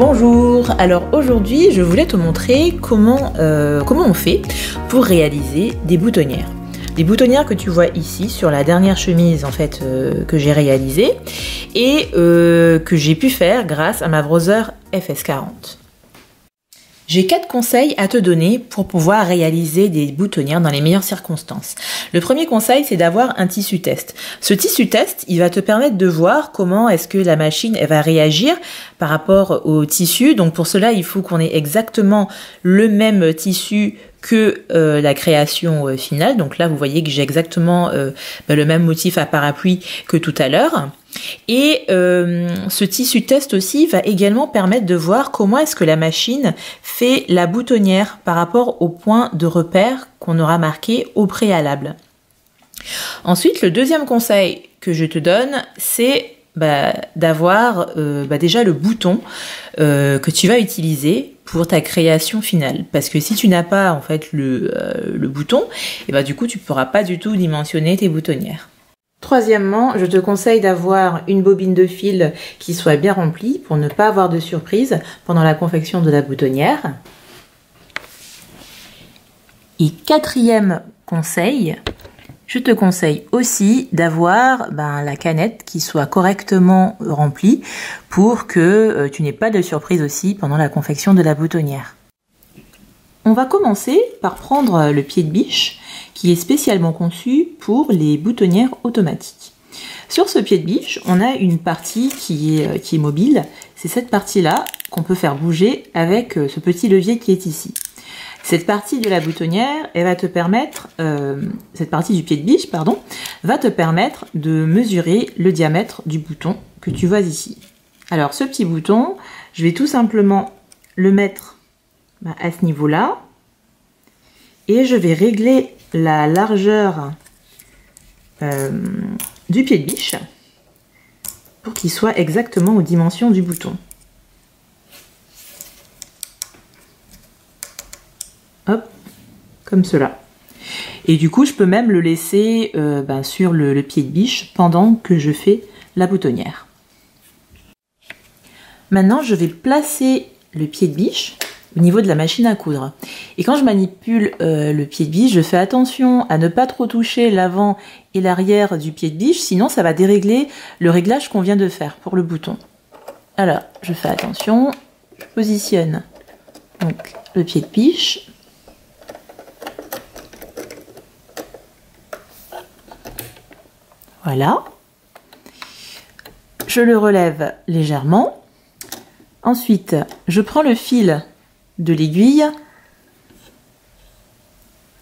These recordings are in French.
Bonjour, alors aujourd'hui je voulais te montrer comment on fait pour réaliser des boutonnières. Les boutonnières que tu vois ici sur la dernière chemise en fait que j'ai réalisée et que j'ai pu faire grâce à ma brodeuse FS40. J'ai 4 conseils à te donner pour pouvoir réaliser des boutonnières dans les meilleures circonstances. Le premier conseil, c'est d'avoir un tissu test. Ce tissu test, il va te permettre de voir comment est-ce que la machine elle va réagir par rapport au tissu. Donc pour cela, il faut qu'on ait exactement le même tissu que la création finale. Donc là, vous voyez que j'ai exactement le même motif à parapluie que tout à l'heure. Et ce tissu test aussi va également permettre de voir comment est-ce que la machine fait la boutonnière par rapport au point de repère qu'on aura marqué au préalable. Ensuite, le deuxième conseil que je te donne, c'est d'avoir déjà le bouton que tu vas utiliser pour ta création finale. Parce que si tu n'as pas en fait le bouton, et du coup tu ne pourras pas du tout dimensionner tes boutonnières. Troisièmement, je te conseille d'avoir une bobine de fil qui soit bien remplie pour ne pas avoir de surprise pendant la confection de la boutonnière. Et quatrième conseil, je te conseille aussi d'avoir la canette qui soit correctement remplie pour que tu n'aies pas de surprise aussi pendant la confection de la boutonnière. On va commencer par prendre le pied de biche qui est spécialement conçu pour les boutonnières automatiques. Sur ce pied de biche, on a une partie qui est mobile. C'est cette partie-là qu'on peut faire bouger avec ce petit levier qui est ici. Cette partie de la boutonnière, elle va te permettre, cette partie du pied de biche, pardon, va te permettre de mesurer le diamètre du bouton que tu vois ici. Alors ce petit bouton, je vais tout simplement le mettre à ce niveau-là et je vais régler la largeur du pied de biche pour qu'il soit exactement aux dimensions du bouton. Hop, comme cela. Et du coup, je peux même le laisser sur le pied de biche pendant que je fais la boutonnière. Maintenant, je vais placer le pied de biche au niveau de la machine à coudre. Et quand je manipule le pied de biche, je fais attention à ne pas trop toucher l'avant et l'arrière du pied de biche, sinon ça va dérégler le réglage qu'on vient de faire pour le bouton. Alors, je fais attention, je positionne donc le pied de biche. Voilà. Je le relève légèrement. Ensuite, je prends le fil de l'aiguille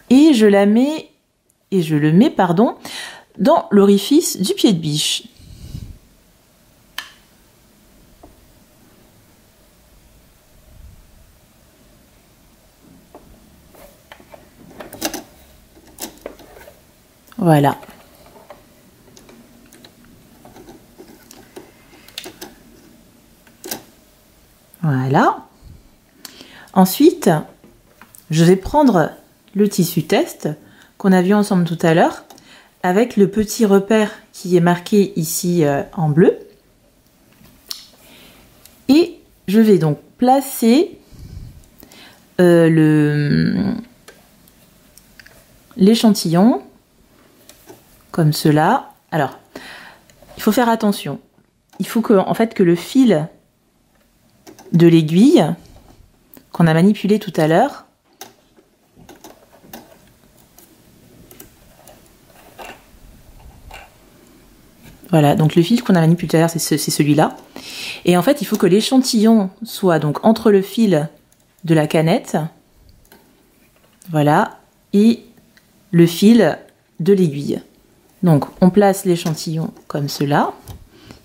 et je le mets dans l'orifice du pied de biche. Voilà. Voilà. Ensuite, je vais prendre le tissu test qu'on a vu ensemble tout à l'heure avec le petit repère qui est marqué ici en bleu. Et je vais donc placer l'échantillon comme cela. Alors, il faut faire attention. Il faut que le fil de l'aiguille qu'on a manipulé tout à l'heure voilà, donc le fil qu'on a manipulé tout à l'heure, c'est celui-là. Et en fait, il faut que l'échantillon soit donc entre le fil de la canette, voilà, et le fil de l'aiguille. Donc, on place l'échantillon comme cela,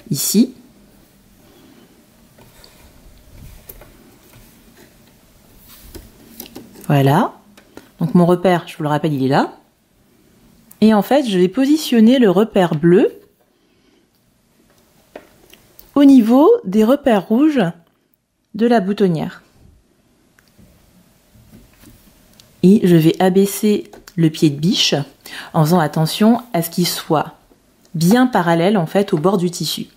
ici. Voilà. Donc, mon repère, je vous le rappelle, il est là. Et en fait, je vais positionner le repère bleu au niveau des repères rouges de la boutonnière. Et je vais abaisser le pied de biche en faisant attention à ce qu'il soit bien parallèle en fait au bord du tissu.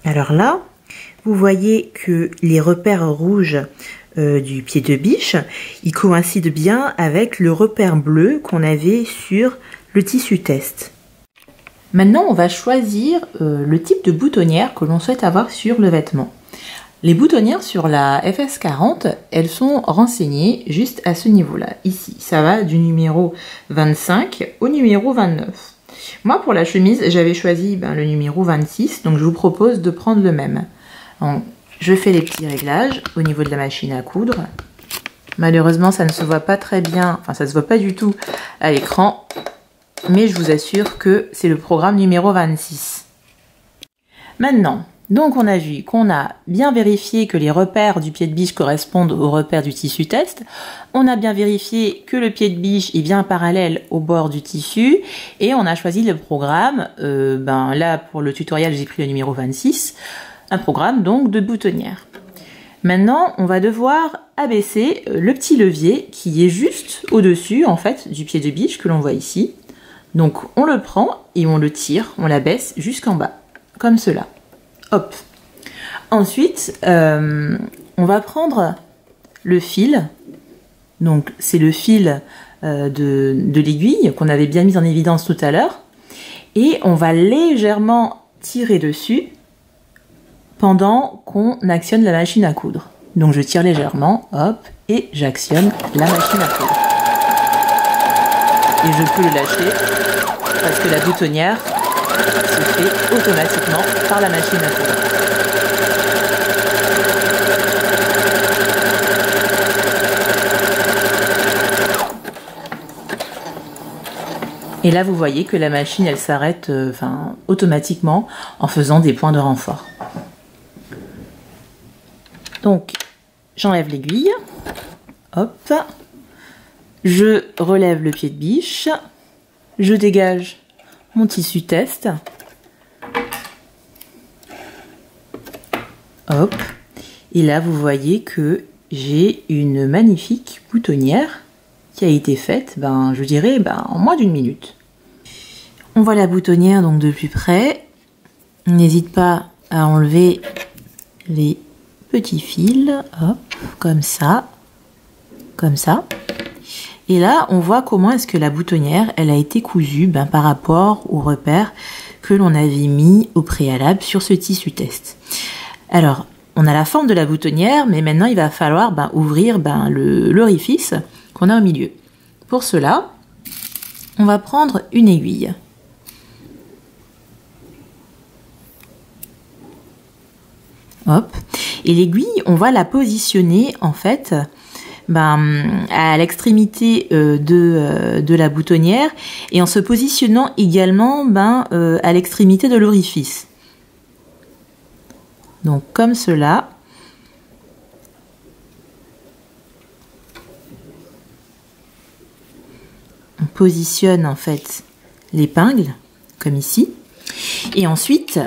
Alors là, vous voyez que les repères rouges du pied de biche, ils coïncident bien avec le repère bleu qu'on avait sur le tissu test. Maintenant, on va choisir le type de boutonnière que l'on souhaite avoir sur le vêtement. Les boutonnières sur la FS40, elles sont renseignées juste à ce niveau-là. Ici, ça va du numéro 25 au numéro 29. Moi, pour la chemise, j'avais choisi le numéro 26, donc je vous propose de prendre le même. Donc, je fais les petits réglages au niveau de la machine à coudre. Malheureusement, ça ne se voit pas très bien, enfin ça ne se voit pas du tout à l'écran, mais je vous assure que c'est le programme numéro 26. Maintenant, donc on a vu qu'on a bien vérifié que les repères du pied de biche correspondent aux repères du tissu test. On a bien vérifié que le pied de biche est bien parallèle au bord du tissu. Et on a choisi le programme, là pour le tutoriel j'ai pris le numéro 26, un programme donc de boutonnière. Maintenant on va devoir abaisser le petit levier qui est juste au-dessus en fait du pied de biche que l'on voit ici. Donc on le prend et on le tire, on l'abaisse jusqu'en bas, comme cela. Hop. Ensuite, on va prendre le fil. Donc, c'est le fil de l'aiguille qu'on avait bien mis en évidence tout à l'heure. Et on va légèrement tirer dessus pendant qu'on actionne la machine à coudre. Donc, je tire légèrement, hop, et j'actionne la machine à coudre. Et je peux le lâcher parce que la boutonnière se fait automatiquement par la machine à coudre. Et là, vous voyez que la machine, elle s'arrête automatiquement en faisant des points de renfort. Donc, j'enlève l'aiguille. Hop. Je relève le pied de biche. Je dégage mon tissu test. Hop. Et là, vous voyez que j'ai une magnifique boutonnière qui a été faite, je dirais, en moins d'une minute. On voit la boutonnière donc de plus près. N'hésite pas à enlever les petits fils. Hop, comme ça. Comme ça. Et là, on voit comment est-ce que la boutonnière, elle a été cousue par rapport aux repères que l'on avait mis au préalable sur ce tissu test. Alors, on a la forme de la boutonnière, mais maintenant, il va falloir ouvrir l'orifice qu'on a au milieu. Pour cela, on va prendre une aiguille. Hop. Et l'aiguille, on va la positionner, en fait, à l'extrémité de la boutonnière et en se positionnant également à l'extrémité de l'orifice. Donc comme cela. On positionne en fait l'épingle comme ici. Et ensuite,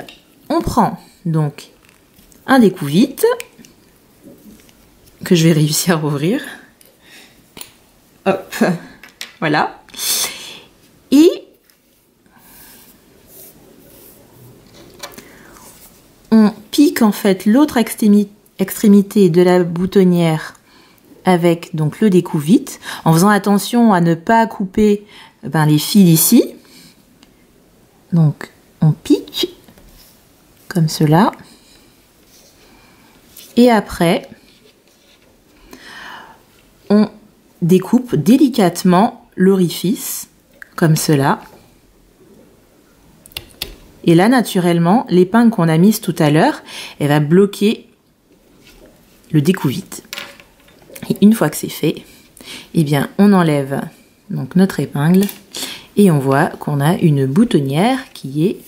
on prend donc un découvite que je vais réussir à ouvrir. Hop, voilà. Et on pique en fait l'autre extrémité de la boutonnière avec donc le découvite, en faisant attention à ne pas couper les fils ici. Donc on pique comme cela. Et après, on découpe délicatement l'orifice, comme cela. Et là, naturellement, l'épingle qu'on a mise tout à l'heure, elle va bloquer le découvite. Et une fois que c'est fait, eh bien, on enlève donc notre épingle et on voit qu'on a une boutonnière qui est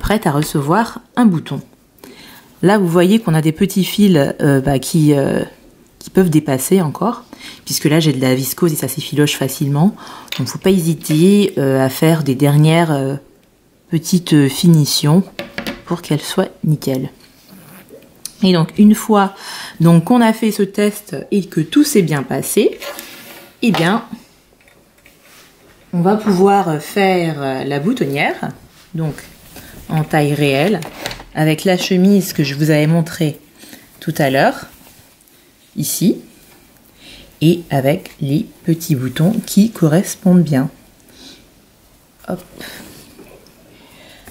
prête à recevoir un bouton. Là, vous voyez qu'on a des petits fils qui peuvent dépasser encore, puisque là, j'ai de la viscose et ça s'effiloche facilement. Donc, il ne faut pas hésiter à faire des dernières petites finitions pour qu'elles soient nickel. Et donc, une fois qu'on a fait ce test et que tout s'est bien passé, eh bien, on va pouvoir faire la boutonnière, donc en taille réelle, avec la chemise que je vous avais montrée tout à l'heure, ici, et avec les petits boutons qui correspondent bien. Hop.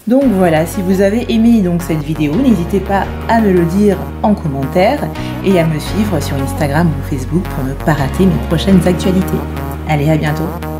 Donc voilà, si vous avez aimé donc cette vidéo, n'hésitez pas à me le dire en commentaire et à me suivre sur Instagram ou Facebook pour ne pas rater mes prochaines actualités. Allez, à bientôt!